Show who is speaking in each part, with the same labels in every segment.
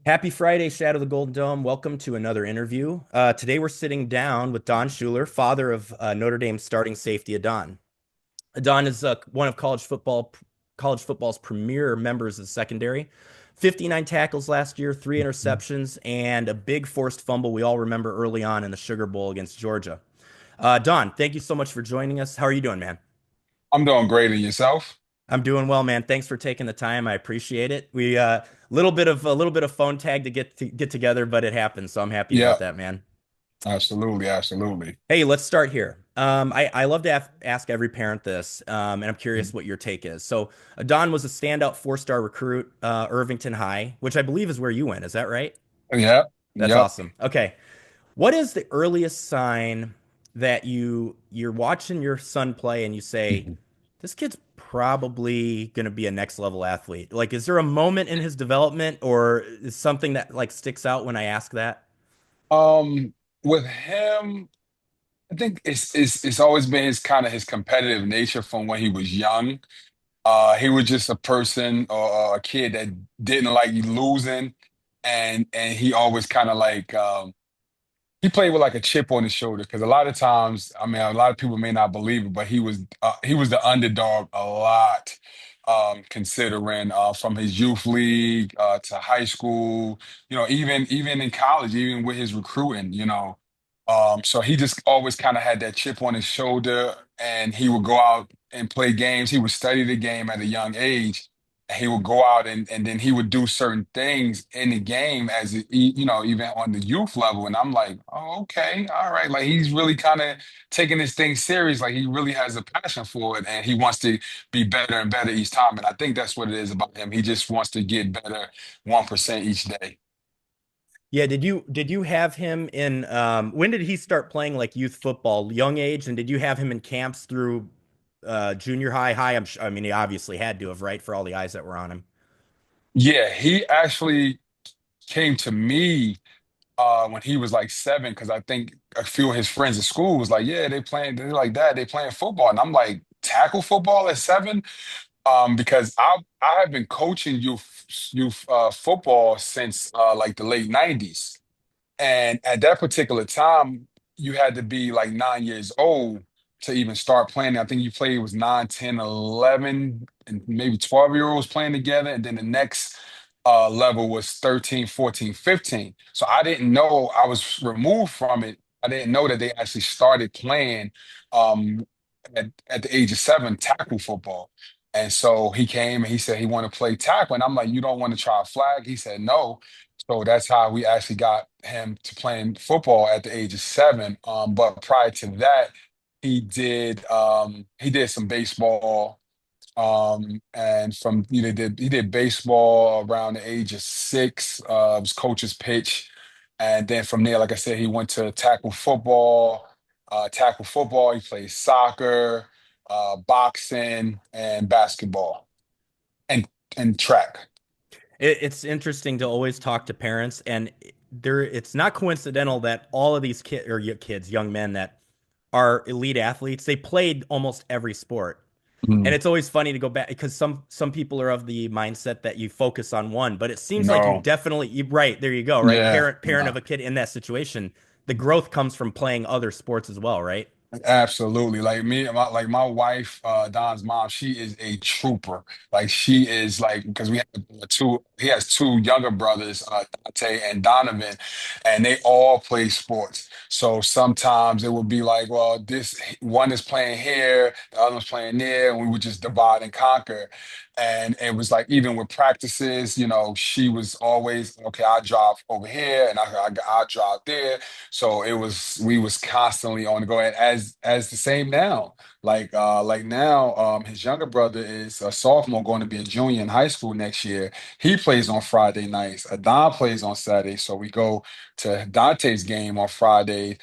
Speaker 1: Happy Friday, Shadow of the Golden Dome. Welcome to another interview. Today we're sitting down with Don Shuler, father of Notre Dame starting safety Adon. Adon is one of college football's premier members of the secondary. 59 tackles last year, three interceptions, and a big forced fumble we all remember early on in the Sugar Bowl against Georgia. Don, thank you so much for joining us. How are you doing, man?
Speaker 2: I'm doing great, and yourself?
Speaker 1: I'm doing well, man. Thanks for taking the time. I appreciate it. We a little bit of phone tag to get together, but it happened, so I'm happy
Speaker 2: Yeah,
Speaker 1: about that, man.
Speaker 2: absolutely, absolutely.
Speaker 1: Hey, let's start here. I love to ask every parent this, and I'm curious what your take is. So, Don was a standout four-star recruit, Irvington High, which I believe is where you went. Is that right?
Speaker 2: Yep,
Speaker 1: That's
Speaker 2: yep.
Speaker 1: awesome. Okay, what is the earliest sign that you're watching your son play and you say, this kid's probably going to be a next level athlete? Like, is there a moment in his development or is something that like sticks out when I ask that?
Speaker 2: Um, with him, I think it's always been his kind of his competitive nature from when he was young. He was just a person or a kid that didn't like losing, and he always kind of like he played with like a chip on his shoulder because a lot of times, I mean, a lot of people may not believe it, but he was the underdog a lot, considering from his youth league to high school, even in college, even with his recruiting. So he just always kind of had that chip on his shoulder, and he would go out and play games. He would study the game at a young age. He would go out and then he would do certain things in the game even on the youth level. And I'm like, oh, okay, all right. Like he's really kind of taking this thing serious. Like he really has a passion for it and he wants to be better and better each time. And I think that's what it is about him. He just wants to get better 1% each day.
Speaker 1: Yeah, did you have him in when did he start playing like youth football, young age, and did you have him in camps through junior high? I mean, he obviously had to have, right, for all the eyes that were on him.
Speaker 2: Yeah, he actually came to me when he was like 7, because I think a few of his friends at school was like, yeah, they're like that, they playing football. And I'm like, tackle football at 7? Because I have been coaching youth football since like the late 90s. And at that particular time, you had to be like 9 years old to even start playing. I think you played was 9, 10, 11, and maybe 12-year-olds playing together. And then the next level was 13, 14, 15. So I didn't know I was removed from it. I didn't know that they actually started playing um, at the age of 7 tackle football. And so he came and he said he wanted to play tackle. And I'm like, you don't want to try a flag? He said, no. So that's how we actually got him to playing football at the age of 7. But prior to that, he did some baseball. And from he did baseball around the age of 6. It was coach's pitch, and then from there, like I said, he went to tackle football. Tackle football. He played soccer, boxing, and basketball, and and track.
Speaker 1: It's interesting to always talk to parents, and it's not coincidental that all of these kids, young men that are elite athletes, they played almost every sport. And
Speaker 2: Mhm.
Speaker 1: it's always funny to go back because some people are of the mindset that you focus on one, but it seems like
Speaker 2: No,
Speaker 1: right, there you go, right?
Speaker 2: yeah,
Speaker 1: Parent
Speaker 2: no.
Speaker 1: of a kid in that situation, the growth comes from playing other sports as well, right?
Speaker 2: Absolutely. Like my wife, Don's mom, she is a trooper. Like she is like, because he has two younger brothers, Dante and Donovan, and they all play sports. So sometimes it would be like, well, this one is playing here, the other one's playing there, and we would just divide and conquer. And it was like, even with practices, she was always, okay, I drive over here and I drive there. So we was constantly on the go. And as the same now. Like now, his younger brother is a sophomore, going to be a junior in high school next year. He plays on Friday nights. Adon plays on Saturday. So we go to Dante's game on Friday.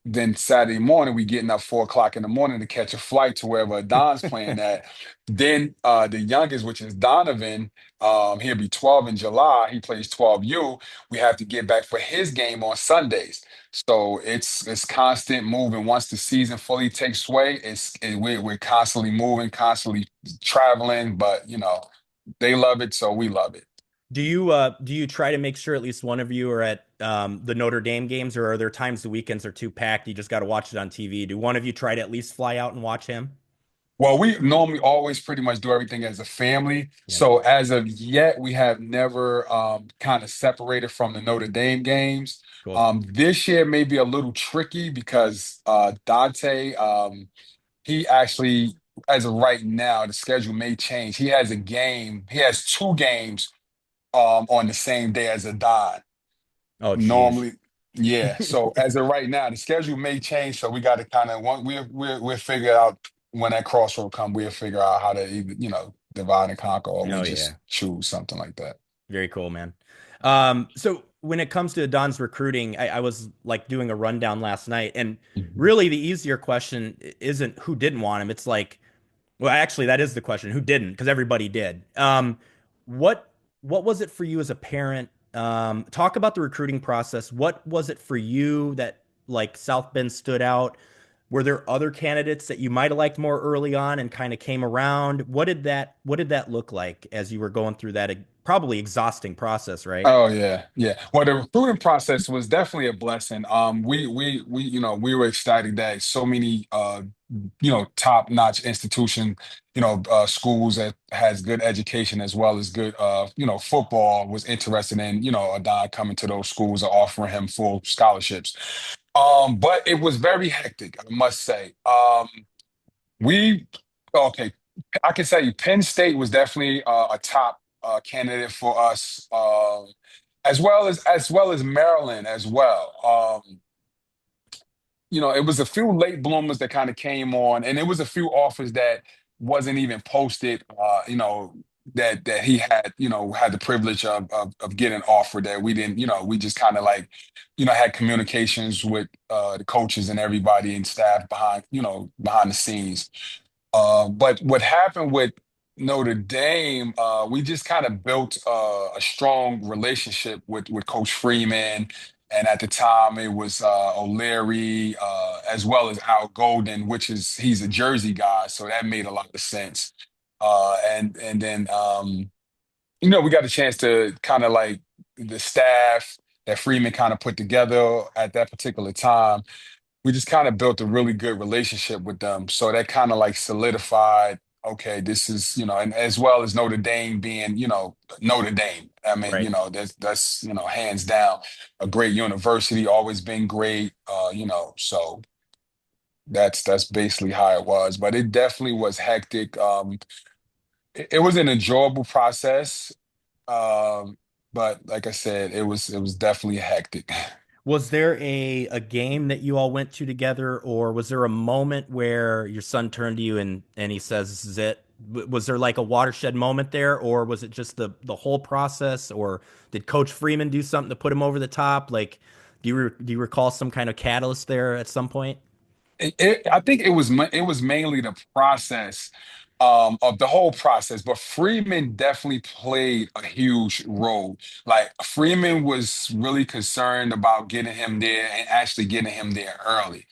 Speaker 2: Then Saturday morning, we getting up 4 o'clock in the morning to catch a flight to wherever Don's playing at. Then the youngest, which is Donovan, he'll be 12 in July. He plays 12U. We have to get back for his game on Sundays. So it's constant moving. Once the season fully takes sway, we're constantly moving, constantly traveling. But they love it, so we love it.
Speaker 1: Do you try to make sure at least one of you are at the Notre Dame games, or are there times the weekends are too packed, you just got to watch it on TV? Do one of you try to at least fly out and watch him?
Speaker 2: Well, we normally always pretty much do everything as a family.
Speaker 1: Yeah,
Speaker 2: So as of yet, we have never kind of separated from the Notre Dame games.
Speaker 1: cool.
Speaker 2: This year may be a little tricky because Dante, he actually, as of right now, the schedule may change. He has a game. He has two games on the same day as Adon.
Speaker 1: Oh, geez.
Speaker 2: Normally, yeah. So as of right now, the schedule may change. So we got to kind of we'll figure out when that crossroad come. We'll figure out how to either divide and conquer, or we
Speaker 1: Oh, yeah.
Speaker 2: just choose something like that.
Speaker 1: Very cool, man. So when it comes to Don's recruiting, I was like doing a rundown last night, and
Speaker 2: Mhm.
Speaker 1: really the easier question isn't who didn't want him. It's like, well, actually, that is the question. Who didn't? Because everybody did. What what was it for you as a parent? Talk about the recruiting process. What was it for you that like South Bend stood out? Were there other candidates that you might have liked more early on and kind of came around? What did that look like as you were going through that probably exhausting process, right?
Speaker 2: Oh yeah, yeah. Well, the recruiting process was definitely a blessing. We we were ecstatic that so many top-notch institution, schools that has good education as well as good football was interested in Adon coming to those schools or offering him full scholarships. But it was very hectic, I must say. We okay. I can tell you, Penn State was definitely a top candidate for us, as well as Maryland as well. It was a few late bloomers that kind of came on, and it was a few offers that wasn't even posted. That he had the privilege of getting offered that we didn't. We just kind of like, had communications with the coaches and everybody and staff behind the scenes. But what happened with Notre Dame, we just kind of built a strong relationship with Coach Freeman. And at the time, it was O'Leary, as well as Al Golden, he's a Jersey guy, so that made a lot of sense. And then we got a chance to kind of like the staff that Freeman kind of put together at that particular time. We just kind of built a really good relationship with them. So that kind of like solidified, okay, this is, and as well as Notre Dame being, Notre Dame. I mean,
Speaker 1: Right.
Speaker 2: that's, hands down a great university, always been great, so that's basically how it was. But it definitely was hectic. It was an enjoyable process. Um, but like I said, it was definitely hectic.
Speaker 1: Was there a game that you all went to together, or was there a moment where your son turned to you and he says, "This is it"? Was there like a watershed moment there, or was it just the whole process, or did Coach Freeman do something to put him over the top? Like, do you recall some kind of catalyst there at some point?
Speaker 2: I think it was mainly the process of the whole process, but Freeman definitely played a huge role. Like Freeman was really concerned about getting him there and actually getting him there early.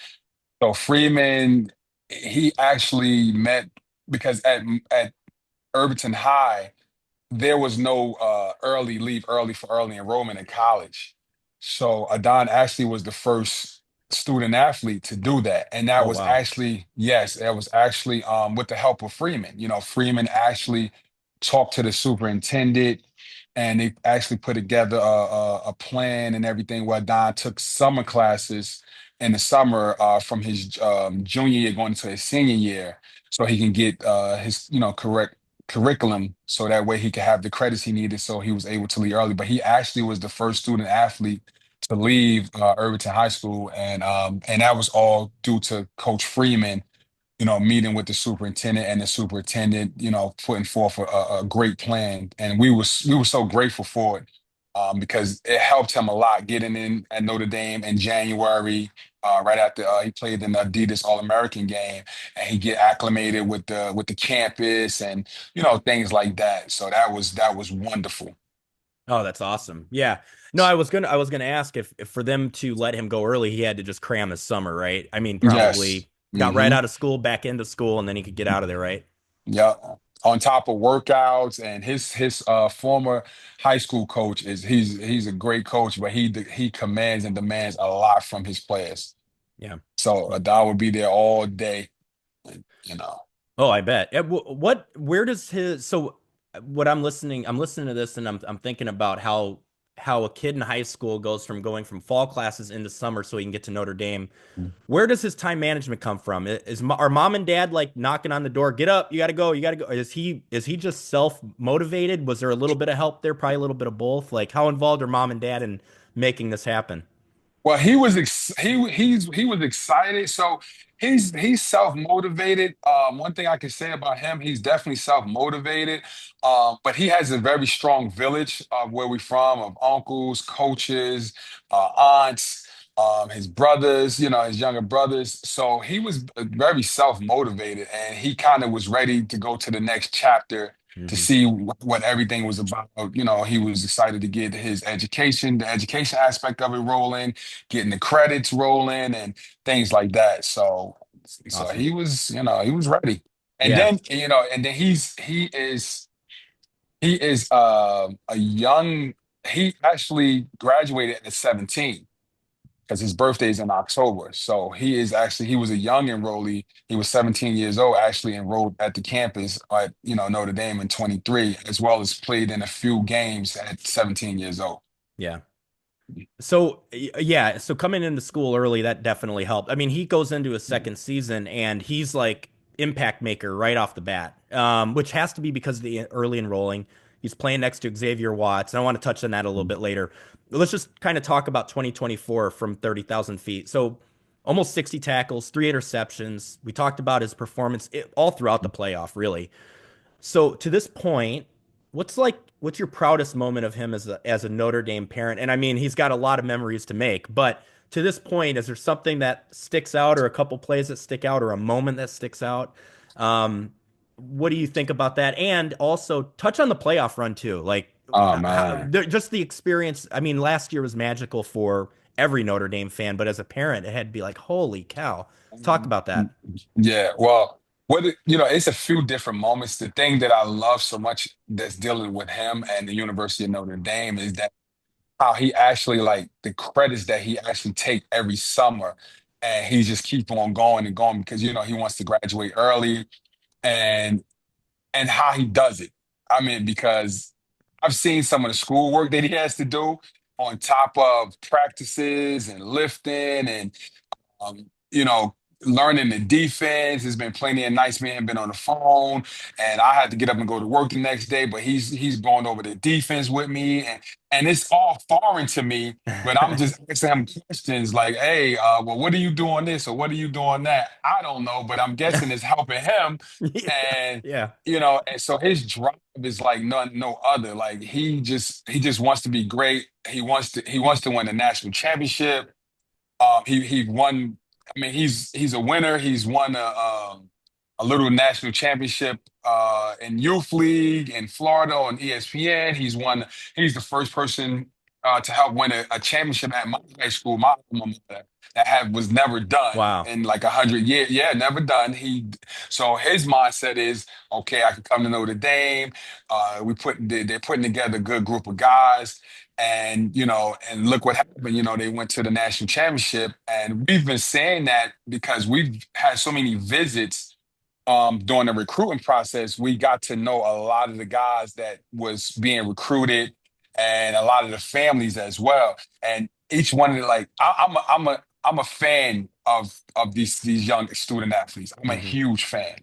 Speaker 2: So Freeman, he actually met because at Irvington High there was no leave early for early enrollment in college. So Adon actually was the first student athlete to do that. And that
Speaker 1: Oh,
Speaker 2: was
Speaker 1: wow.
Speaker 2: actually, yes, that was actually with the help of Freeman. Freeman actually talked to the superintendent and they actually put together a plan and everything where Don took summer classes in the summer from his junior year going into his senior year so he can get his correct curriculum so that way he could have the credits he needed so he was able to leave early. But he actually was the first student athlete to leave Irvington High School, and that was all due to Coach Freeman, meeting with the superintendent and the superintendent, putting forth a great plan. And we were so grateful for it because it helped him a lot getting in at Notre Dame in January, right after he played in the Adidas All-American game, and he get acclimated with the campus and things like that. So that was wonderful.
Speaker 1: Oh, that's awesome. Yeah. No, I was gonna ask if for them to let him go early, he had to just cram his summer, right? I mean,
Speaker 2: Yes.
Speaker 1: probably got right
Speaker 2: Hmm.
Speaker 1: out of school, back into school, and then he could get out of there, right?
Speaker 2: Yeah. on top of workouts. And his former high school coach he's a great coach, but he commands and demands a lot from his players.
Speaker 1: Yeah.
Speaker 2: So Adon would be there all day, you know.
Speaker 1: Oh, I bet. Where does his, so what I'm listening to this and I'm thinking about how a kid in high school goes from going from fall classes into summer so he can get to Notre Dame. Where does his time management come from? Are mom and dad like knocking on the door? Get up, you got to go, you got to go. Is he just self-motivated? Was there a little bit of help there? Probably a little bit of both. Like how involved are mom and dad in making this happen?
Speaker 2: Well, he was excited. So he's self-motivated. One thing I can say about him, he's definitely self-motivated. But he has a very strong village where we from, of uncles, coaches, aunts, his brothers, his younger brothers. So he was very self-motivated, and he kind of was ready to go to the next chapter to
Speaker 1: Hmm.
Speaker 2: see what everything was about. He was excited to get his education, the education aspect of it rolling, getting the credits rolling and things like that. So
Speaker 1: Awesome.
Speaker 2: he was ready. And
Speaker 1: Yeah.
Speaker 2: then, he is a young he actually graduated at 17 because his birthday is in October. So he was a young enrollee. He was 17 years old, actually enrolled at the campus at, Notre Dame in 23, as well as played in a few games at 17 years old.
Speaker 1: Yeah. So yeah, so coming into school early, that definitely helped. I mean, he goes into his second season and he's like impact maker right off the bat, which has to be because of the early enrolling. He's playing next to Xavier Watts, and I want to touch on that a little bit later. But let's just kind of talk about 2024 from 30,000 feet. So almost 60 tackles, 3 interceptions. We talked about his performance all throughout the playoff, really. So to this point, what's your proudest moment of him as a Notre Dame parent? And I mean, he's got a lot of memories to make, but to this point, is there something that sticks out, or a couple plays that stick out, or a moment that sticks out? What do you think about that? And also touch on the playoff run too. Like
Speaker 2: Oh man.
Speaker 1: just the experience. I mean, last year was magical for every Notre Dame fan, but as a parent, it had to be like, holy cow. Talk about that.
Speaker 2: Yeah, well, it's a few different moments. The thing that I love so much that's dealing with him and the University of Notre Dame is that how he actually like the credits that he actually take every summer, and he just keep on going and going because he wants to graduate early, and how he does it. I mean, because I've seen some of the schoolwork that he has to do on top of practices and lifting and um, you know, learning the defense. There's been plenty of nights me and him been on the phone, and I had to get up and go to work the next day. But he's going over the defense with me, and it's all foreign to me. But I'm just asking him questions like, "Hey, well, what are you doing this or what are you doing that?" I don't know, but I'm guessing it's helping him, and
Speaker 1: Yeah.
Speaker 2: and so his drive is like no other. Like he just wants to be great. He wants to win the national championship. He won. I mean, he's a winner. He's won a little national championship in youth league in Florida on ESPN. He's the first person to help win a championship at my high school, my alma mater, was never done
Speaker 1: Wow.
Speaker 2: in like 100 years. Yeah, never done. So his mindset is okay. I can come to Notre Dame. They're putting together a good group of guys. And look what happened. They went to the national championship, and we've been saying that because we've had so many visits during the recruiting process. We got to know a lot of the guys that was being recruited, and a lot of the families as well. And each one of the, like, I'm a fan of these young student athletes. I'm a
Speaker 1: Hmm.
Speaker 2: huge fan.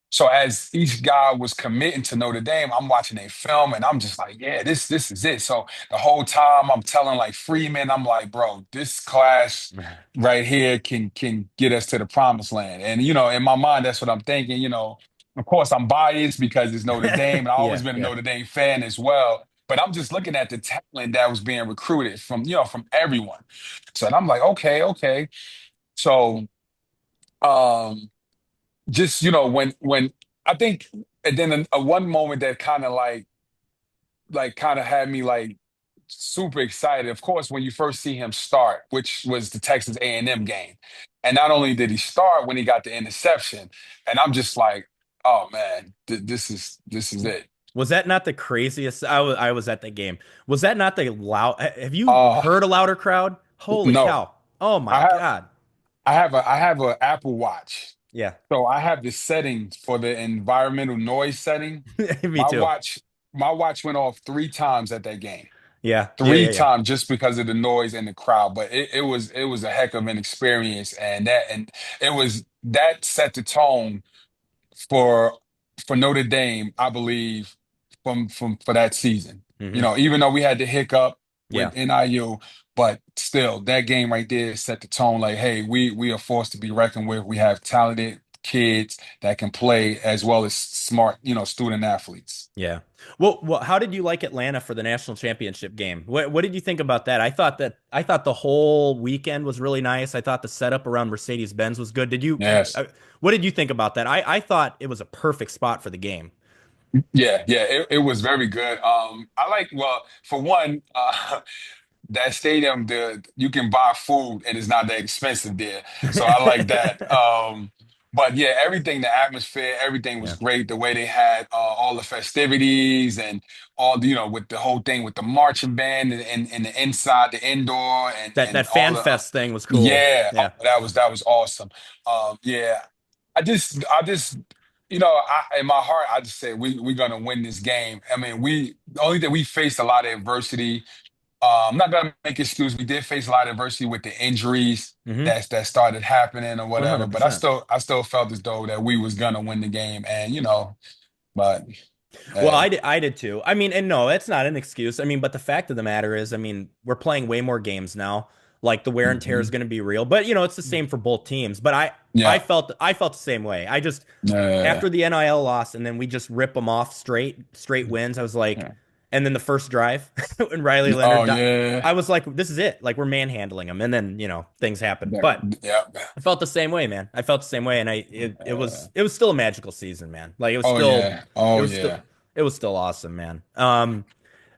Speaker 2: So as each guy was committing to Notre Dame, I'm watching a film and I'm just like, yeah, this is it. So the whole time I'm telling like Freeman, I'm like, bro, this class right here can get us to the promised land. And in my mind, that's what I'm thinking. Of course I'm biased because it's Notre Dame and I've always
Speaker 1: Yeah,
Speaker 2: been a
Speaker 1: yeah.
Speaker 2: Notre Dame fan as well. But I'm just looking at the talent that was being recruited from everyone. So and I'm like, okay, okay. So um just when I think, and then one moment that kind of like kind of had me like super excited, of course, when you first see him start, which was the Texas A&M game. And not only did he start when he got the interception, and I'm just like, Oh man, this is it.
Speaker 1: Was that not the craziest? I was at the game. Was that not the loud? Have you
Speaker 2: Uh
Speaker 1: heard a louder crowd? Holy
Speaker 2: no.
Speaker 1: cow. Oh my
Speaker 2: I have
Speaker 1: God.
Speaker 2: I have a Apple Watch.
Speaker 1: Yeah.
Speaker 2: So I have the settings for the environmental noise setting.
Speaker 1: Me
Speaker 2: My
Speaker 1: too.
Speaker 2: watch my watch went off 3 times at that game.
Speaker 1: Yeah. Yeah.
Speaker 2: Three
Speaker 1: Yeah. Yeah.
Speaker 2: times just because of the noise and the crowd. But it was a heck of an experience, and it was that set the tone for Notre Dame, I believe, from for that season. You
Speaker 1: Hmm.
Speaker 2: know, even though we had the hiccup
Speaker 1: Yeah.
Speaker 2: with NIU, but still that game right there set the tone like, hey, we are forced to be reckoned with. We have talented kids that can play as well as smart, student athletes.
Speaker 1: Yeah. Well, how did you like Atlanta for the national championship game? What did you think about that? I thought the whole weekend was really nice. I thought the setup around Mercedes-Benz was good.
Speaker 2: Yes.
Speaker 1: What did you think about that? I thought it was a perfect spot for the game.
Speaker 2: Yeah, it was very good. I like, well, for one, that stadium, you can buy food and it's not that expensive there. So I like that. But yeah, everything, the atmosphere, everything was
Speaker 1: Yeah.
Speaker 2: great. The way they had all the festivities and all the, with the whole thing with the marching band and the inside, the indoor
Speaker 1: That
Speaker 2: and
Speaker 1: Fan
Speaker 2: all the
Speaker 1: Fest thing was cool.
Speaker 2: yeah,
Speaker 1: Yeah.
Speaker 2: that was awesome. Yeah, I just in my heart I just said we're gonna win this game. I mean, the only thing we faced a lot of adversity. I'm not gonna make excuse. We did face a lot of adversity with the injuries
Speaker 1: Hmm.
Speaker 2: that started happening or whatever. But
Speaker 1: 100%.
Speaker 2: I still felt as though that we was gonna win the game, and but
Speaker 1: Well,
Speaker 2: hey,
Speaker 1: I did too. I mean, and no, it's not an excuse. I mean, but the fact of the matter is, I mean, we're playing way more games now. Like the wear and tear is
Speaker 2: mhm.
Speaker 1: going to be real, but it's the same for both teams. But
Speaker 2: Yeah,
Speaker 1: I felt the same way. I just
Speaker 2: uh,
Speaker 1: after the NIL loss and then we just rip them off straight wins. I was like,
Speaker 2: yeah.
Speaker 1: and then the first drive when Riley
Speaker 2: Oh
Speaker 1: Leonard,
Speaker 2: yeah,
Speaker 1: I was like, this is it. Like we're manhandling them, and then things happen.
Speaker 2: yeah,
Speaker 1: But
Speaker 2: yeah.
Speaker 1: I felt the same way, man. I felt the same way, and it was still a magical season, man. Like
Speaker 2: Oh yeah,
Speaker 1: it
Speaker 2: oh
Speaker 1: was still
Speaker 2: yeah.
Speaker 1: it was still awesome, man.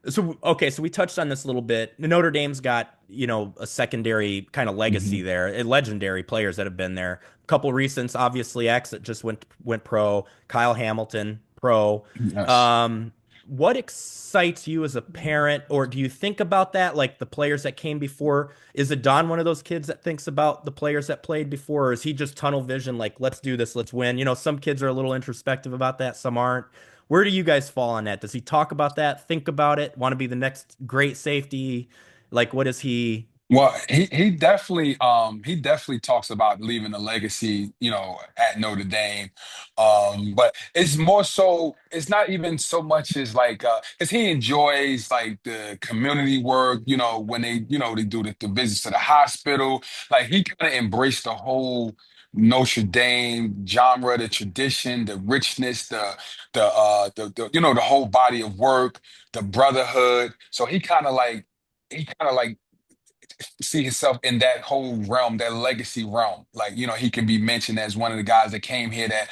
Speaker 1: So okay, so we touched on this a little bit. Notre Dame's got a secondary kind of legacy
Speaker 2: Hmm.
Speaker 1: there, legendary players that have been there. A couple recents, obviously, X that just went pro. Kyle Hamilton, pro.
Speaker 2: Yes.
Speaker 1: Um, what excites you as a parent, or do you think about that, like the players that came before? Is Adon one of those kids that thinks about the players that played before, or is he just tunnel vision, like let's do this, let's win? Some kids are a little introspective about that, some aren't. Where do you guys fall on that? Does he talk about that, think about it, want to be the next great safety? Like, what is he?
Speaker 2: Well, he definitely talks about leaving a legacy, at Notre Dame. But it's more so it's not even so much as like because he enjoys like the community work, when they do the visits to the hospital. Like he kind of embraced the whole Notre Dame genre, the tradition, the richness, the whole body of work, the brotherhood. So he kind of like see himself in that whole realm, that legacy realm. Like, he can be mentioned as one of the guys that came here that,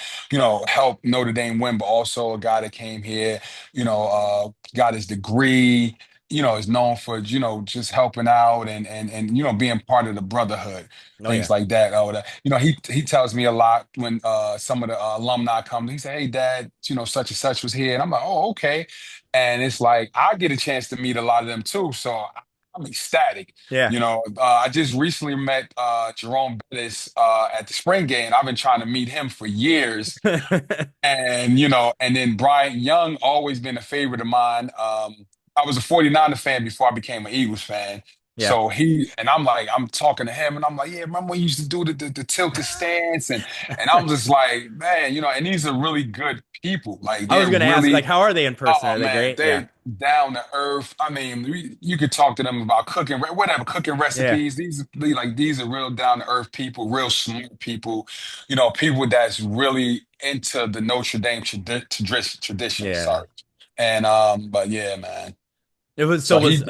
Speaker 2: helped Notre Dame win, but also a guy that came here, got his degree, is known for, just helping out and being part of the brotherhood,
Speaker 1: Oh
Speaker 2: things
Speaker 1: yeah.
Speaker 2: like that. He tells me a lot when some of the alumni come. He say, "Hey, Dad, such and such was here," and I'm like, "Oh, okay." And it's like I get a chance to meet a lot of them too, so I'm ecstatic.
Speaker 1: Yeah.
Speaker 2: I just recently met Jerome Bettis at the spring game. I've been trying to meet him for years. And, and then Bryant Young, always been a favorite of mine. I was a 49er fan before I became an Eagles fan.
Speaker 1: Yeah.
Speaker 2: So I'm talking to him and I'm like, yeah, remember when you used to do the tilted stance? And I'm just like, man, and these are really good people. Like
Speaker 1: I was
Speaker 2: they're
Speaker 1: gonna ask, like,
Speaker 2: really
Speaker 1: how are they in person?
Speaker 2: Oh
Speaker 1: Are they
Speaker 2: man,
Speaker 1: great? Yeah.
Speaker 2: they're down to earth. I mean, you could talk to them about cooking, whatever, cooking
Speaker 1: Yeah.
Speaker 2: recipes. These are real down to earth people, real smart people. People that's really into the Notre Dame tradition.
Speaker 1: Yeah.
Speaker 2: Sorry, and but yeah, man.
Speaker 1: It was so
Speaker 2: So
Speaker 1: was
Speaker 2: he,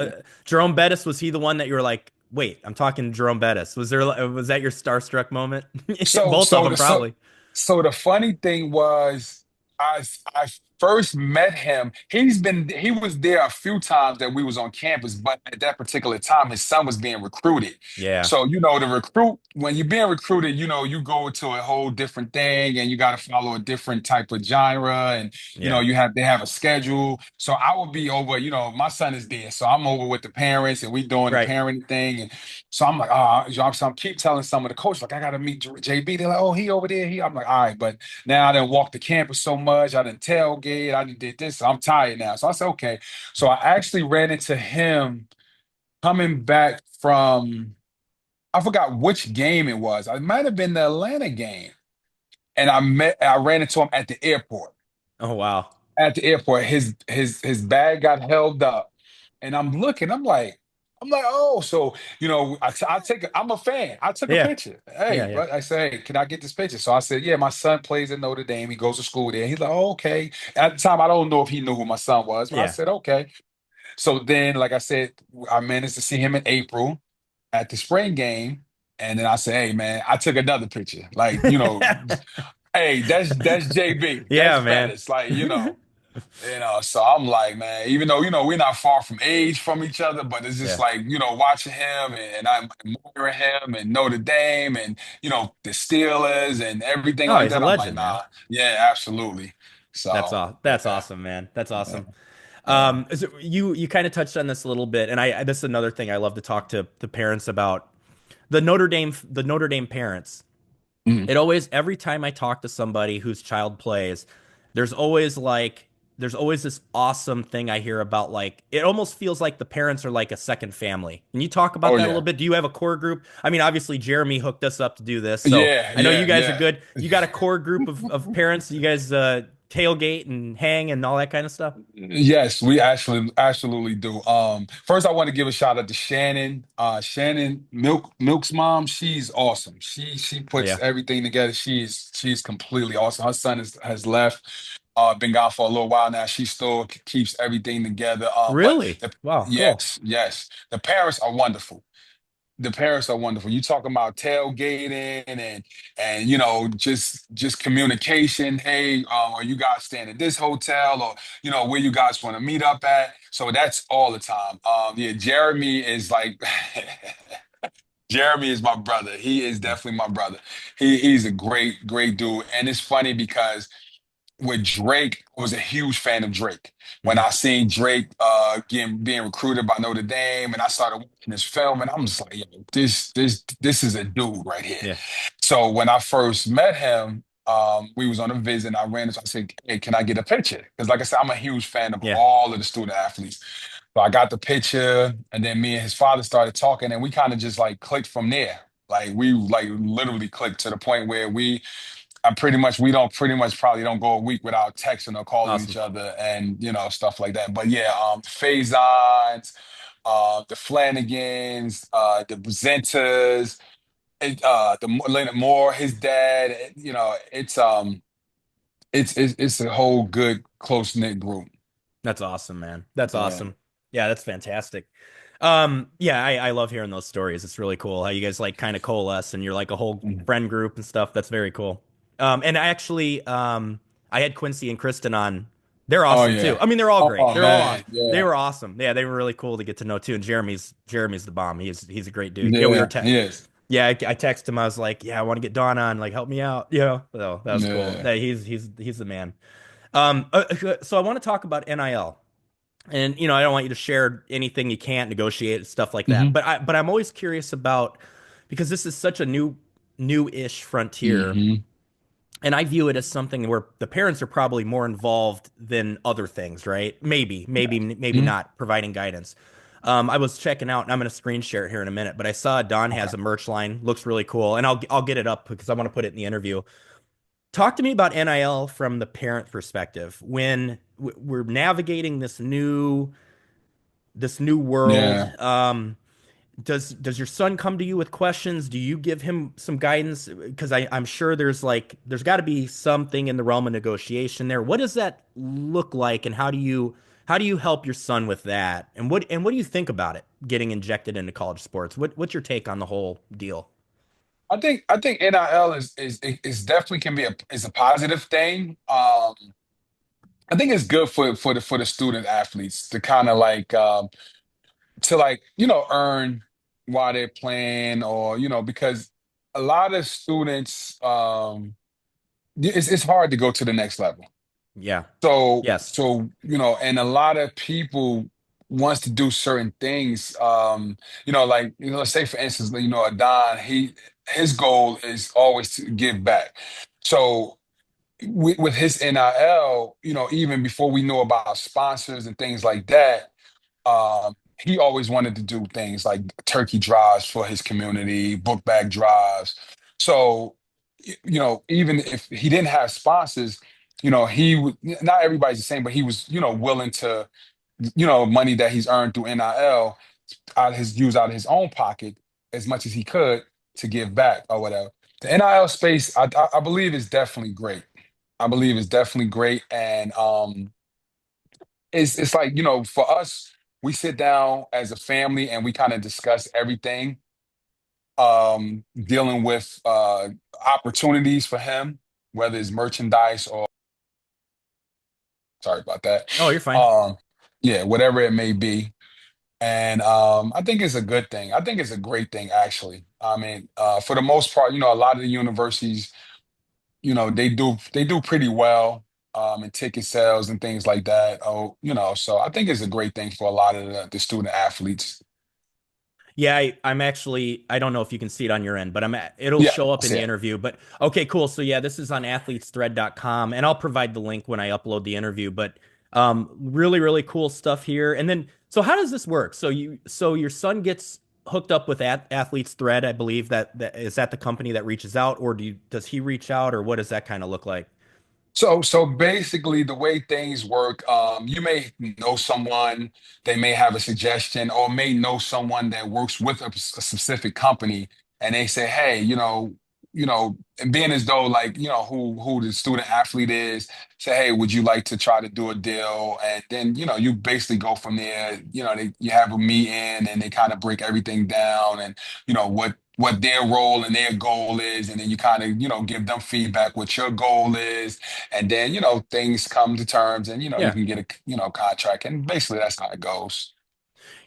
Speaker 1: Jerome Bettis, was he the one that you were like, wait, I'm talking Jerome Bettis. Was that your starstruck moment?
Speaker 2: so
Speaker 1: Both of
Speaker 2: so
Speaker 1: them
Speaker 2: the so
Speaker 1: probably.
Speaker 2: so the funny thing was, I first met him, he was there a few times that we was on campus, but at that particular time, his son was being recruited.
Speaker 1: Yeah.
Speaker 2: So, the recruit, when you're being recruited, you go to a whole different thing and you got to follow a different type of genre and
Speaker 1: Yeah.
Speaker 2: they have a schedule. So I would be over, my son is there. So I'm over with the parents and we doing the
Speaker 1: Right.
Speaker 2: parent thing. And so I'm like, so I'm keep telling some of the coaches, like, I gotta meet JB. They're like, oh, he over there. I'm like, all right, but now I didn't walk the campus so much. I didn't tailgate. I didn't did this. So I'm tired now. So I said, okay. So I actually ran into him coming back from, I forgot which game it was. It might have been the Atlanta game. And I ran into him at the airport.
Speaker 1: Oh, wow.
Speaker 2: At the airport, his bag got held up. And I'm looking, I'm like, oh, so I'm a fan. I took a
Speaker 1: Yeah.
Speaker 2: picture. Hey,
Speaker 1: Yeah. Yeah.
Speaker 2: but I say, hey, can I get this picture? So I said, yeah, my son plays at Notre Dame. He goes to school there. He's like, oh, okay. At the time, I don't know if he knew who my son was, but I
Speaker 1: Yeah.
Speaker 2: said, okay. So then, like I said, I managed to see him in April at the spring game. And then I said, hey, man, I took another picture. Like, hey, that's JB. That's
Speaker 1: Yeah, man.
Speaker 2: Bettis. Like, so I'm like, man, even though, we're not far from age from each other, but it's just
Speaker 1: Yeah.
Speaker 2: like, watching him and I'm admiring him and Notre Dame and, the Steelers and everything
Speaker 1: Oh,
Speaker 2: like
Speaker 1: he's a
Speaker 2: that. I'm like,
Speaker 1: legend, man.
Speaker 2: nah, yeah, absolutely. So,
Speaker 1: That's
Speaker 2: yeah,
Speaker 1: awesome, man. That's awesome.
Speaker 2: yeah,
Speaker 1: You kind of touched on this a little bit, and this is another thing I love to talk to the parents about. The Notre Dame parents.
Speaker 2: mhm.
Speaker 1: It always every time I talk to somebody whose child plays, there's always like there's always this awesome thing I hear about, like it almost feels like the parents are like a second family. Can you talk about
Speaker 2: Oh,
Speaker 1: that a little
Speaker 2: yeah.
Speaker 1: bit? Do you have a core group? I mean, obviously Jeremy hooked us up to do this, so
Speaker 2: Yeah,
Speaker 1: I know you
Speaker 2: yeah,
Speaker 1: guys are
Speaker 2: yeah.
Speaker 1: good. You got a core group of parents. You guys tailgate and hang and all that kind of stuff.
Speaker 2: Yes, we actually absolutely do. First I want to give a shout out to Shannon. Shannon Milk's mom, she's awesome. She puts
Speaker 1: Yeah.
Speaker 2: everything together. She's completely awesome. Her son has left, been gone for a little while now. She still keeps everything together. But
Speaker 1: Really? Wow, cool.
Speaker 2: yes, yes. The parents are wonderful. The parents are wonderful. You talking about tailgating and just communication. Hey, are you guys staying at this hotel or where you guys want to meet up at? So that's all the time. Yeah, Jeremy is like Jeremy is my brother. He is
Speaker 1: Yeah.
Speaker 2: definitely my brother. He's a great dude. And it's funny because with Drake, I was a huge fan of Drake. When
Speaker 1: Hmm.
Speaker 2: I seen Drake being recruited by Notre Dame, and I started watching this film, and I'm just like, yo, this is a dude right here.
Speaker 1: Yeah.
Speaker 2: So when I first met him, we was on a visit, and I ran into, I said, hey, can I get a picture? Because like I said, I'm a huge fan of
Speaker 1: Yeah.
Speaker 2: all of the student athletes. So I got the picture, and then me and his father started talking, and we kind of just like clicked from there. Like we like literally clicked to the point where we don't pretty much probably don't go a week without texting or calling each
Speaker 1: Awesome.
Speaker 2: other and stuff like that. But yeah, Faisons, the Flanagans, the presenters, Leonard Moore, his dad. It's a whole good close knit group.
Speaker 1: That's awesome, man. That's
Speaker 2: Yeah.
Speaker 1: awesome. Yeah, that's fantastic. Yeah, I love hearing those stories. It's really cool how you guys like kind of coalesce and you're like a whole
Speaker 2: Mhm.
Speaker 1: friend group and stuff. That's very cool. And I had Quincy and Kristen on. They're
Speaker 2: Oh
Speaker 1: awesome too.
Speaker 2: yeah.
Speaker 1: I mean, they're all great.
Speaker 2: Oh
Speaker 1: They're all awesome.
Speaker 2: man.
Speaker 1: They
Speaker 2: Yeah.
Speaker 1: were awesome. Yeah, they were really cool to get to know too. And Jeremy's the bomb. He's a great dude. Yeah, we were
Speaker 2: Yeah.
Speaker 1: te
Speaker 2: He is.
Speaker 1: yeah, I texted him. I was like, yeah, I want to get Dawn on. Like, help me out. So that was cool.
Speaker 2: Yeah.
Speaker 1: Yeah, he's the man. So I want to talk about NIL. And I don't want you to share anything you can't negotiate, stuff like that.
Speaker 2: Hmm.
Speaker 1: But I'm always curious about, because this is such a new-ish frontier,
Speaker 2: Hmm.
Speaker 1: and I view it as something where the parents are probably more involved than other things, right? Maybe
Speaker 2: Hmm.
Speaker 1: not providing guidance. I was checking out, and I'm going to screen share it here in a minute, but I saw Don
Speaker 2: Okay.
Speaker 1: has a merch line, looks really cool, and I'll get it up because I want to put it in the interview. Talk to me about NIL from the parent perspective when we're navigating this new world.
Speaker 2: Yeah.
Speaker 1: Does your son come to you with questions? Do you give him some guidance? Because I'm sure there's got to be something in the realm of negotiation there. What does that look like, and how do you help your son with that? And what do you think about it getting injected into college sports? What's your take on the whole deal?
Speaker 2: I think NIL is definitely can be is a positive thing. I think it's good for the student athletes to kind of like to like earn while they're playing, or because a lot of students it's hard to go to the next level.
Speaker 1: Yeah.
Speaker 2: So
Speaker 1: Yes.
Speaker 2: so and a lot of people wants to do certain things. Like let's say for instance, Adon, his goal is always to give back. So with his NIL, even before we know about sponsors and things like that, he always wanted to do things like turkey drives for his community, book bag drives. So, even if he didn't have sponsors, he would, not everybody's the same, but he was, willing to, money that he's earned through NIL, use out of his own pocket as much as he could to give back or whatever. The NIL space, I believe is definitely great. I believe it's definitely great. And it's like, for us, we sit down as a family and we kind of discuss everything, dealing with opportunities for him, whether it's merchandise or sorry about that.
Speaker 1: Oh, you're fine.
Speaker 2: Um, yeah, whatever it may be. And I think it's a good thing. I think it's a great thing, actually. I mean, for the most part, a lot of the universities, they do pretty well in ticket sales and things like that. Oh, so I think it's a great thing for a lot of the student athletes.
Speaker 1: Yeah, I'm actually, I don't know if you can see it on your end, but it'll
Speaker 2: Yeah,
Speaker 1: show up
Speaker 2: that's
Speaker 1: in the
Speaker 2: it.
Speaker 1: interview. But okay, cool. So yeah, this is on athletesthread.com, and I'll provide the link when I upload the interview. But really, really cool stuff here. And then, so how does this work? So your son gets hooked up with Athletes Thread, I believe that is that the company that reaches out, or does he reach out, or what does that kind of look like?
Speaker 2: So basically, the way things work, you may know someone, they may have a suggestion, or may know someone that works with a specific company, and they say, hey, and being as though like who the student athlete is, say, hey, would you like to try to do a deal? And then you basically go from there. You have a meeting, and they kind of break everything down, and what their role and their goal is, and then you kind of give them feedback what your goal is, and then things come to terms, and you
Speaker 1: Yeah.
Speaker 2: can get a contract, and basically that's how it goes.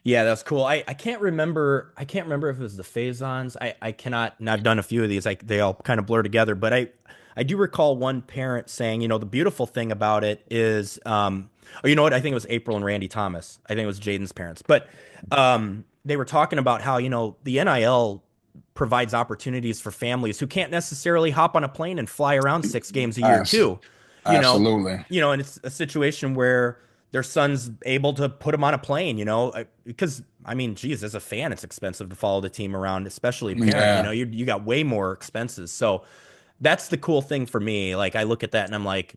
Speaker 1: Yeah, that's cool. I can't remember. I can't remember if it was the Phasons. I cannot, and I've done a few of these. Like they all kind of blur together. But I do recall one parent saying, the beautiful thing about it is, oh, you know what? I think it was April and Randy Thomas. I think it was Jaden's parents. But they were talking about how, the NIL provides opportunities for families who can't necessarily hop on a plane and fly around 6 games a year
Speaker 2: Abs-
Speaker 1: too. You know,
Speaker 2: Absolutely.
Speaker 1: and it's a situation where their son's able to put him on a plane, because I mean, geez, as a fan, it's expensive to follow the team around, especially a parent.
Speaker 2: Yeah.
Speaker 1: You got way more expenses. So that's the cool thing for me. Like I look at that and I'm like,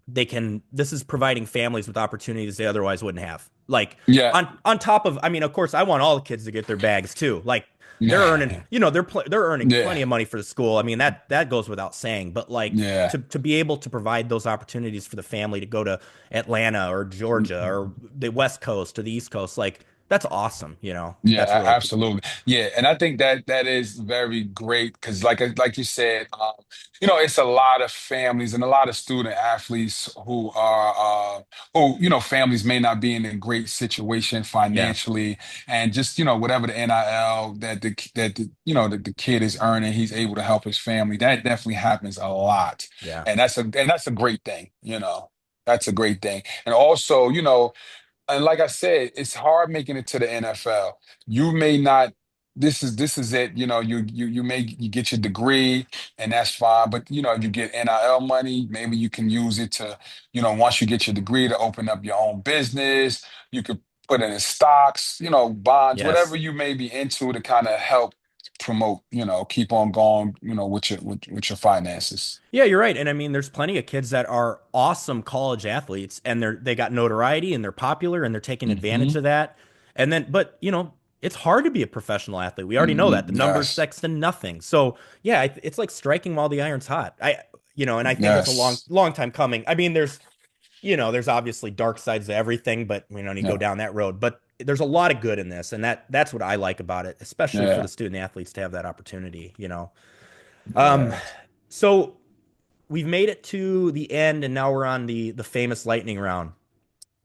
Speaker 1: this is providing families with opportunities they otherwise wouldn't have. Like
Speaker 2: Yeah.
Speaker 1: on top of, I mean, of course, I want all the kids to get their bags too. Like they're earning,
Speaker 2: Yeah.
Speaker 1: they're earning
Speaker 2: Yeah.
Speaker 1: plenty of money for the school. I mean, that goes without saying. But like
Speaker 2: Yeah.
Speaker 1: to be able to provide those opportunities for the family to go to Atlanta or Georgia or the West Coast or the East Coast, like that's awesome.
Speaker 2: Yeah,
Speaker 1: That's really cool.
Speaker 2: absolutely. Yeah, and I think that is very great because, like you said, it's a lot of families and a lot of student athletes who are who families may not be in a great situation
Speaker 1: Yeah,
Speaker 2: financially, and just whatever the NIL that the kid is earning, he's able to help his family. That definitely happens a lot,
Speaker 1: yeah,
Speaker 2: and that's a great thing. That's a great thing, and also and like I said, it's hard making it to the NFL. You may not. This is it. You get your degree and that's fine. But you get NIL money. Maybe you can use it to once you get your degree to open up your own business. You could put it in stocks, bonds, whatever
Speaker 1: yes.
Speaker 2: you may be into to kind of help promote. Keep on going. With your finances.
Speaker 1: Yeah, you're right. And I mean, there's plenty of kids that are awesome college athletes and they got notoriety and they're popular and they're taking advantage
Speaker 2: Hmm.
Speaker 1: of that. And then, but it's hard to be a professional athlete. We already know that. The numbers
Speaker 2: Yes.
Speaker 1: next to nothing. So yeah, it's like striking while the iron's hot. And I think it's a long,
Speaker 2: Yes.
Speaker 1: long time coming. I mean, there's obviously dark sides to everything, but you go
Speaker 2: Yeah.
Speaker 1: down that road. But there's a lot of good in this, and that's what I like about it, especially for the
Speaker 2: Yeah.
Speaker 1: student athletes to have that opportunity. Um,
Speaker 2: Yeah.
Speaker 1: so we've made it to the end, and now we're on the famous lightning round.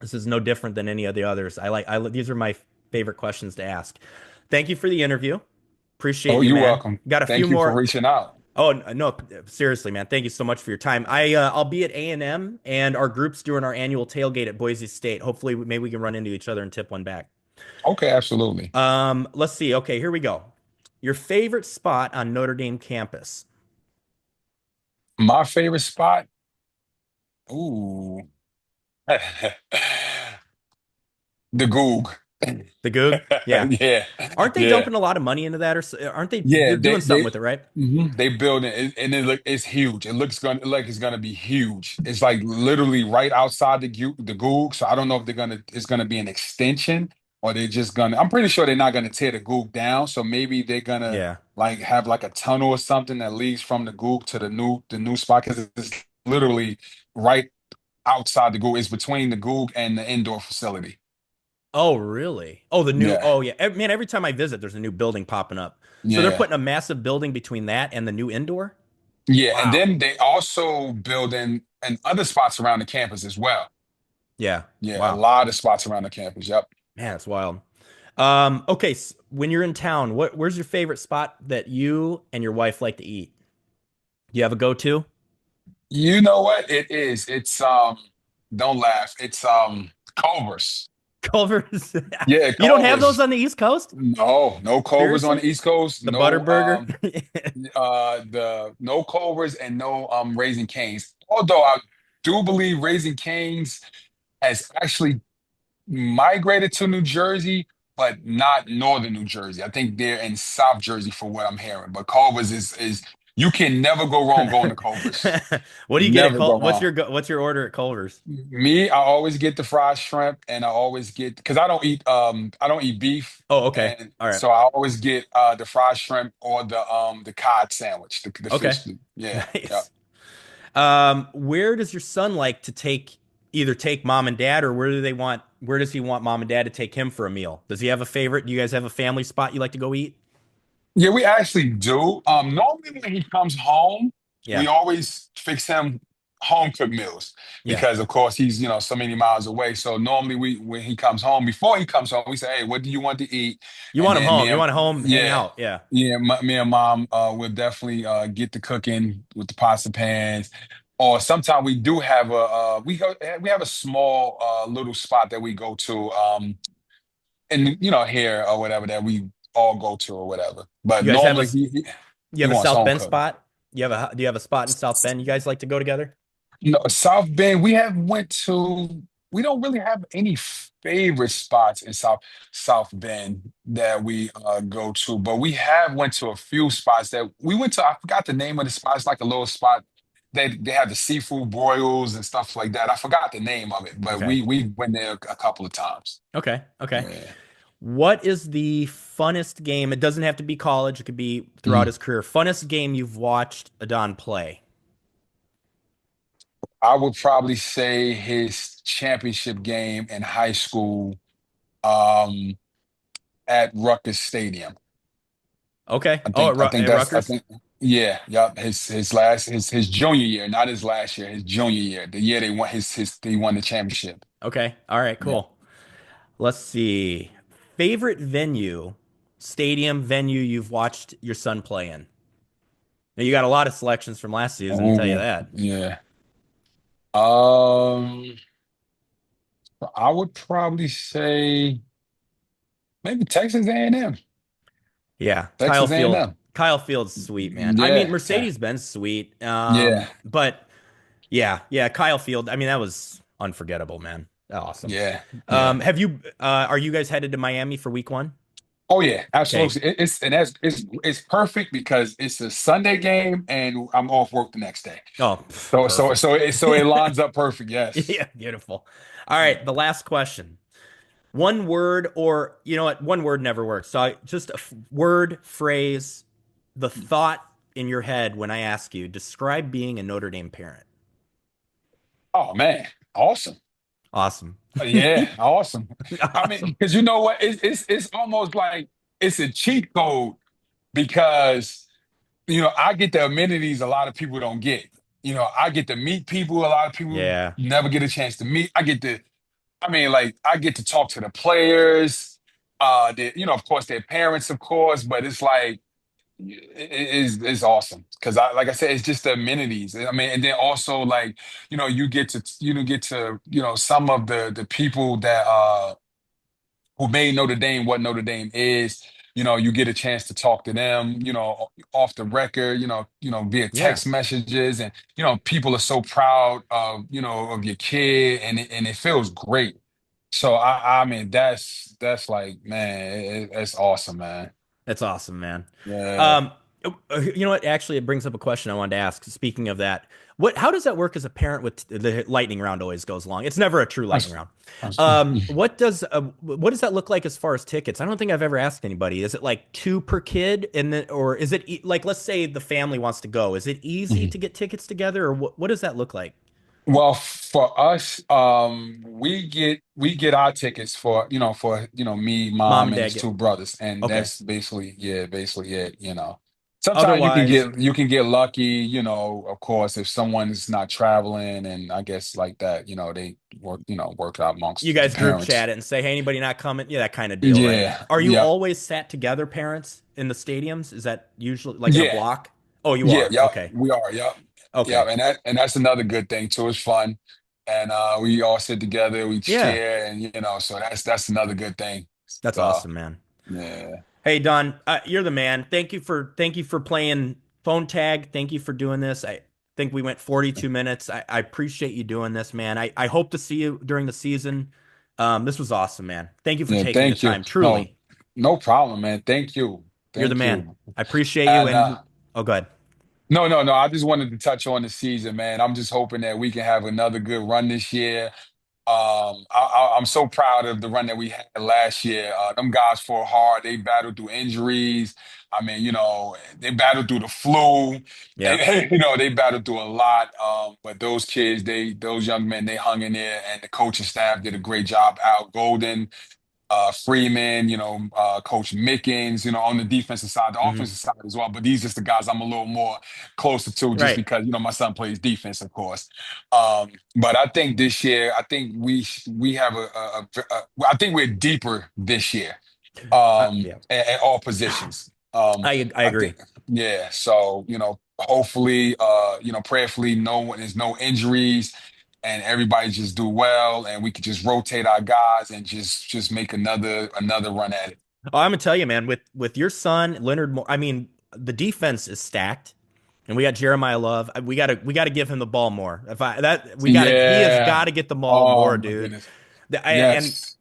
Speaker 1: This is no different than any of the others. These are my favorite questions to ask. Thank you for the interview. Appreciate
Speaker 2: Oh,
Speaker 1: you,
Speaker 2: you're
Speaker 1: man.
Speaker 2: welcome.
Speaker 1: Got a few
Speaker 2: Thank you for
Speaker 1: more.
Speaker 2: reaching out.
Speaker 1: Oh no, seriously, man. Thank you so much for your time. I'll be at A&M, and our group's doing our annual tailgate at Boise State. Hopefully, maybe we can run into each other and tip one back.
Speaker 2: Okay, absolutely.
Speaker 1: Let's see. Okay, here we go. Your favorite spot on Notre Dame campus?
Speaker 2: My favorite spot. Ooh. The Goog.
Speaker 1: The Goog? Yeah.
Speaker 2: Yeah,
Speaker 1: Aren't they
Speaker 2: yeah,
Speaker 1: dumping a lot of money into that, or aren't they?
Speaker 2: yeah.
Speaker 1: They're doing something with it, right?
Speaker 2: They build it, and it's huge. It looks gonna like it's gonna be huge. It's like literally right outside the Goog. So I don't know if it's gonna be an extension or they're just gonna. I'm pretty sure they're not gonna tear the Goog down. So maybe they're gonna
Speaker 1: Yeah.
Speaker 2: like have like a tunnel or something that leads from the Goog to the new spot because it's literally right outside the Goog. It's between the Goog and the indoor facility.
Speaker 1: Oh, really? Oh, the new.
Speaker 2: Yeah.
Speaker 1: Oh, yeah. Man, every time I visit, there's a new building popping up. So they're
Speaker 2: Yeah.
Speaker 1: putting a massive building between that and the new indoor.
Speaker 2: Yeah. And
Speaker 1: Wow.
Speaker 2: then they also build in other spots around the campus as well.
Speaker 1: Yeah.
Speaker 2: Yeah, a
Speaker 1: Wow.
Speaker 2: lot of spots around the campus. Yep.
Speaker 1: Man, that's wild. Okay. When you're in town, where's your favorite spot that you and your wife like to eat? Do you have a go-to?
Speaker 2: You know what? It is. It's don't laugh. It's Culver's.
Speaker 1: Culver's.
Speaker 2: Yeah,
Speaker 1: You don't have those
Speaker 2: Culver's.
Speaker 1: on the East Coast?
Speaker 2: No Culver's on
Speaker 1: Seriously?
Speaker 2: the East Coast.
Speaker 1: The Butter
Speaker 2: No
Speaker 1: Burger?
Speaker 2: the no Culver's and no Raising Cane's. Although I do believe Raising Cane's has actually migrated to New Jersey, but not northern New Jersey. I think they're in South Jersey for what I'm hearing. But Culver's is you can never go wrong going to Culver's.
Speaker 1: What do you get at
Speaker 2: Never
Speaker 1: Cul?
Speaker 2: go wrong.
Speaker 1: What's your order at Culver's?
Speaker 2: Me, I always get the fried shrimp, and I always get because I don't eat beef,
Speaker 1: Oh, okay.
Speaker 2: and
Speaker 1: All right.
Speaker 2: so I always get the fried shrimp or the cod sandwich, the
Speaker 1: Okay.
Speaker 2: fish. Yeah, yeah.
Speaker 1: Nice. Where does your son like to take mom and dad, or where does he want mom and dad to take him for a meal? Does he have a favorite? Do you guys have a family spot you like to go eat?
Speaker 2: Yeah, we actually do. Normally when he comes home, we
Speaker 1: Yeah.
Speaker 2: always fix him home cooked meals
Speaker 1: Yeah.
Speaker 2: because of course he's so many miles away. So normally we when he comes home, before he comes home, we say, "Hey, what do you want to eat?"
Speaker 1: You
Speaker 2: And
Speaker 1: want him
Speaker 2: then
Speaker 1: home. You want him home hanging
Speaker 2: yeah,
Speaker 1: out. Yeah.
Speaker 2: me and mom will definitely get the cooking with the pots and pans. Or sometimes we do have we have a small little spot that we go to and here or whatever that we all go to or whatever. But
Speaker 1: You guys have
Speaker 2: normally
Speaker 1: you
Speaker 2: he
Speaker 1: have a
Speaker 2: wants
Speaker 1: South
Speaker 2: home
Speaker 1: Bend
Speaker 2: cooked.
Speaker 1: spot? Do you have a spot in South Bend you guys like to go together?
Speaker 2: No, South Bend, we don't really have any favorite spots in South Bend that we go to, but we have went to a few spots that we went to. I forgot the name of the spot. It's like a little spot. They have the seafood broils and stuff like that. I forgot the name of it, but
Speaker 1: Okay.
Speaker 2: we went there a couple of times.
Speaker 1: Okay. Okay.
Speaker 2: Yeah.
Speaker 1: What is the funnest game? It doesn't have to be college, it could be throughout
Speaker 2: Mhm.
Speaker 1: his career. Funnest game you've watched Adon play?
Speaker 2: I would probably say his championship game in high school um, at Rutgers Stadium.
Speaker 1: Okay.
Speaker 2: I
Speaker 1: Oh,
Speaker 2: think I think
Speaker 1: At
Speaker 2: that's I
Speaker 1: Rutgers?
Speaker 2: think yeah, yeah. His junior year, not his last year, his junior year. The year they won the championship.
Speaker 1: Okay. All right,
Speaker 2: Yeah.
Speaker 1: cool. Let's see. Favorite stadium venue you've watched your son play in? Now, you got a lot of selections from last season, I'll tell you
Speaker 2: Oh,
Speaker 1: that.
Speaker 2: yeah. Um, I would probably say maybe Texas A&M.
Speaker 1: Yeah,
Speaker 2: Texas A&M.
Speaker 1: Kyle Field's sweet, man. I mean,
Speaker 2: Yeah, yeah,
Speaker 1: Mercedes-Benz sweet.
Speaker 2: yeah,
Speaker 1: But yeah, Kyle Field. I mean, that was unforgettable, man. Awesome.
Speaker 2: yeah, yeah.
Speaker 1: Are you guys headed to Miami for week one?
Speaker 2: Oh yeah,
Speaker 1: Okay.
Speaker 2: absolutely. It's perfect because it's a Sunday game and I'm off work the next day.
Speaker 1: Oh, perfect.
Speaker 2: So it lines up perfect. Yes.
Speaker 1: Yeah, beautiful. All right, the last question. One word, or you know what? One word never works. Just a word, phrase, the thought in your head when I ask you, describe being a Notre Dame parent.
Speaker 2: Oh man, awesome.
Speaker 1: Awesome.
Speaker 2: Yeah, awesome. I mean,
Speaker 1: Awesome.
Speaker 2: because you know what? It's almost like it's a cheat code because I get the amenities a lot of people don't get. I get to meet people a lot of people
Speaker 1: Yeah.
Speaker 2: never get a chance to meet. Like I get to talk to the players, of course their parents, of course, but it's like it's awesome because like I said, it's just the amenities. I mean, and then also like, you get to some of the people that who made Notre Dame what Notre Dame is. You get a chance to talk to them, off the record, via
Speaker 1: Yeah.
Speaker 2: text messages, and people are so proud of your kid, and it feels great. So I mean, that's like, man, it's awesome, man.
Speaker 1: That's awesome, man.
Speaker 2: Yeah.
Speaker 1: Um, you know what? Actually, it brings up a question I wanted to ask. Speaking of that, how does that work as a parent with the lightning round always goes long? It's never a true lightning
Speaker 2: That's-
Speaker 1: round.
Speaker 2: that's-
Speaker 1: What does that look like as far as tickets? I don't think I've ever asked anybody. Is it like two per kid, and then, or is it like, let's say the family wants to go? Is it easy to get tickets together, or what does that look like?
Speaker 2: Well, for us, we get our tickets for me,
Speaker 1: Mom
Speaker 2: mom,
Speaker 1: and
Speaker 2: and
Speaker 1: dad
Speaker 2: his
Speaker 1: get.
Speaker 2: two brothers, and
Speaker 1: Okay.
Speaker 2: that's basically it. Sometimes you can
Speaker 1: Otherwise,
Speaker 2: get lucky, of course, if someone's not traveling, and I guess like that, they work out
Speaker 1: you
Speaker 2: amongst the
Speaker 1: guys group
Speaker 2: parents.
Speaker 1: chat it and say, hey, anybody not coming? Yeah, that kind of deal, right?
Speaker 2: Yeah,
Speaker 1: Are you
Speaker 2: yeah,
Speaker 1: always sat together, parents, in the stadiums? Is that usually like in a
Speaker 2: yeah,
Speaker 1: block? Oh, you
Speaker 2: yeah,
Speaker 1: are.
Speaker 2: yeah.
Speaker 1: Okay.
Speaker 2: We are, yeah, yeah,
Speaker 1: Okay.
Speaker 2: and that's another good thing too. It's fun, and we all sit together, we
Speaker 1: Yeah,
Speaker 2: share, and so that's another good thing.
Speaker 1: that's
Speaker 2: So
Speaker 1: awesome, man.
Speaker 2: yeah,
Speaker 1: Hey, Don, you're the man. Thank you for playing phone tag. Thank you for doing this. I think we went 42 minutes. I appreciate you doing this, man. I hope to see you during the season. This was awesome, man. Thank you for
Speaker 2: yeah.
Speaker 1: taking the
Speaker 2: Thank you.
Speaker 1: time.
Speaker 2: No,
Speaker 1: Truly,
Speaker 2: no problem, man. Thank you,
Speaker 1: you're the
Speaker 2: thank
Speaker 1: man.
Speaker 2: you.
Speaker 1: I appreciate you.
Speaker 2: And
Speaker 1: And oh, good.
Speaker 2: no, no, no. I just wanted to touch on the season, man. I'm just hoping that we can have another good run this year. I'm so proud of the run that we had last year. Them guys fought hard. They battled through injuries. I mean, they battled through the flu.
Speaker 1: Yeah.
Speaker 2: They battled through a lot. But those kids, those young men, they hung in there, and the coaching staff did a great job. Al Golden, Freeman, Coach Mickens, on the defensive side, the
Speaker 1: Hmm.
Speaker 2: offensive side as well. But these just the guys I'm a little more closer to, just
Speaker 1: Right.
Speaker 2: because my son plays defense, of course. But I think this year, I think we have I think we're deeper this year,
Speaker 1: Yeah.
Speaker 2: at all positions.
Speaker 1: I
Speaker 2: I
Speaker 1: agree.
Speaker 2: think, yeah. So hopefully, prayerfully, there's no injuries, and everybody just do well, and we could just rotate our guys and just make another run at it.
Speaker 1: Oh, I'm gonna tell you, man, with your son, Leonard Moore, I mean, the defense is stacked. And we got Jeremiah Love. We gotta give him the ball more. If I that we gotta he has
Speaker 2: Yeah.
Speaker 1: got to get the ball
Speaker 2: Oh
Speaker 1: more,
Speaker 2: my
Speaker 1: dude.
Speaker 2: goodness.
Speaker 1: And
Speaker 2: Yes.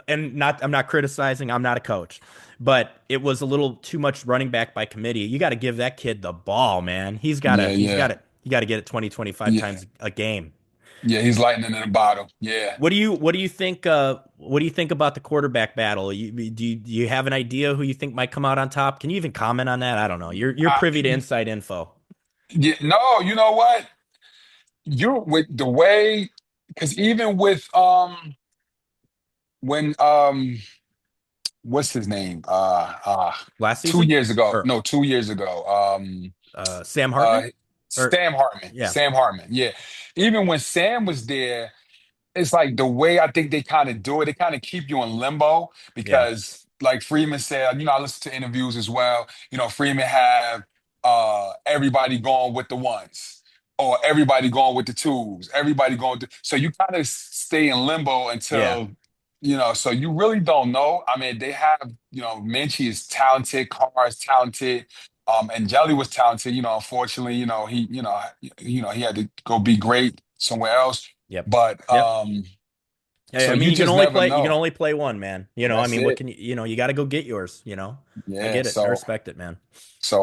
Speaker 1: and not I'm not criticizing. I'm not a coach, but it was a little too much running back by committee. You got to give that kid the ball, man.
Speaker 2: Yeah,
Speaker 1: He's
Speaker 2: yeah,
Speaker 1: got You got to get it 20, 25
Speaker 2: yeah,
Speaker 1: times a game.
Speaker 2: yeah. He's lightning in the bottle. Yeah.
Speaker 1: What do you think about the quarterback battle? Do you have an idea who you think might come out on top? Can you even comment on that? I don't know. You're privy to inside info.
Speaker 2: Yeah. No, you know what? You with the way, because even with when what's his name?
Speaker 1: Last
Speaker 2: Two
Speaker 1: season?
Speaker 2: years ago.
Speaker 1: Or
Speaker 2: No, 2 years ago.
Speaker 1: Sam
Speaker 2: Uh
Speaker 1: Hartman? Or
Speaker 2: Sam Hartman.
Speaker 1: yeah,
Speaker 2: Sam Hartman. Yeah. Even when Sam was there, it's like the way I think they kind of do it, they kind of keep you in limbo
Speaker 1: yeah.
Speaker 2: because, like Freeman said, I listen to interviews as well. Freeman have everybody going with the ones, or everybody going with the twos, everybody going to, so you kind of stay in limbo
Speaker 1: Yeah.
Speaker 2: until, so you really don't know. I mean, they have, Minchie is talented, Carr is talented. And Jelly was talented, unfortunately, he had to go be great somewhere else.
Speaker 1: Yep.
Speaker 2: But
Speaker 1: Yep.
Speaker 2: so
Speaker 1: I mean,
Speaker 2: you just never
Speaker 1: you can
Speaker 2: know.
Speaker 1: only play one, man. I
Speaker 2: That's
Speaker 1: mean, what
Speaker 2: it.
Speaker 1: can you got to go get yours, I
Speaker 2: Yeah.
Speaker 1: get it. I
Speaker 2: So
Speaker 1: respect it, man.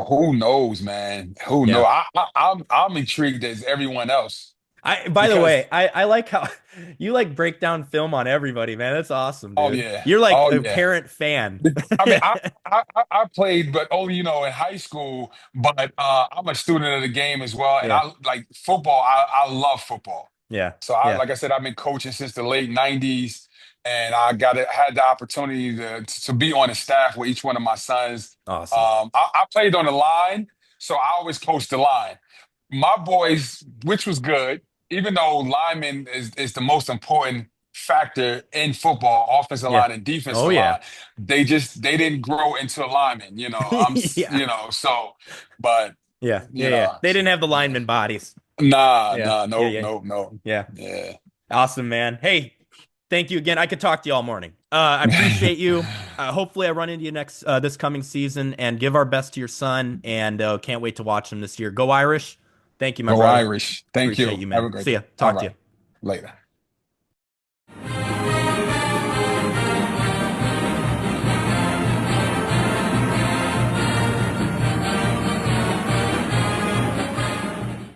Speaker 2: who knows, man? Who knows?
Speaker 1: Yeah.
Speaker 2: I'm intrigued as everyone else
Speaker 1: By the
Speaker 2: because
Speaker 1: way, I like how you like break down film on everybody, man. That's awesome,
Speaker 2: oh
Speaker 1: dude.
Speaker 2: yeah,
Speaker 1: You're like
Speaker 2: oh
Speaker 1: a
Speaker 2: yeah.
Speaker 1: parent fan.
Speaker 2: I mean, I played, but only in high school. But I'm a student of the game as well, and
Speaker 1: Yeah.
Speaker 2: I like football. I love football.
Speaker 1: Yeah.
Speaker 2: So
Speaker 1: Yeah.
Speaker 2: like I said, I've been coaching since the late '90s, and I had the opportunity to be on the staff with each one of my sons.
Speaker 1: Awesome.
Speaker 2: I played on the line, so I always coached the line. my boys, which was good, even though lineman is the most important factor in football, offensive
Speaker 1: Yeah.
Speaker 2: line and defensive
Speaker 1: Oh yeah.
Speaker 2: line, they didn't grow into linemen,
Speaker 1: Yeah.
Speaker 2: so, but
Speaker 1: Yeah. Yeah.
Speaker 2: you
Speaker 1: Yeah.
Speaker 2: know,
Speaker 1: They didn't have the
Speaker 2: yeah.
Speaker 1: lineman bodies. Yeah. Yeah.
Speaker 2: Nope,
Speaker 1: Yeah.
Speaker 2: nope, nope.
Speaker 1: Yeah.
Speaker 2: Yeah.
Speaker 1: Awesome, man. Hey, thank you again. I could talk to you all morning. I appreciate you. Hopefully, I run into you next this coming season and give our best to your son. And can't wait to watch him this year. Go Irish. Thank you, my
Speaker 2: Go
Speaker 1: brother.
Speaker 2: Irish. Thank
Speaker 1: Appreciate
Speaker 2: you.
Speaker 1: you,
Speaker 2: Have
Speaker 1: man.
Speaker 2: a great
Speaker 1: See
Speaker 2: day.
Speaker 1: ya.
Speaker 2: All
Speaker 1: Talk to
Speaker 2: right.
Speaker 1: you.
Speaker 2: Later.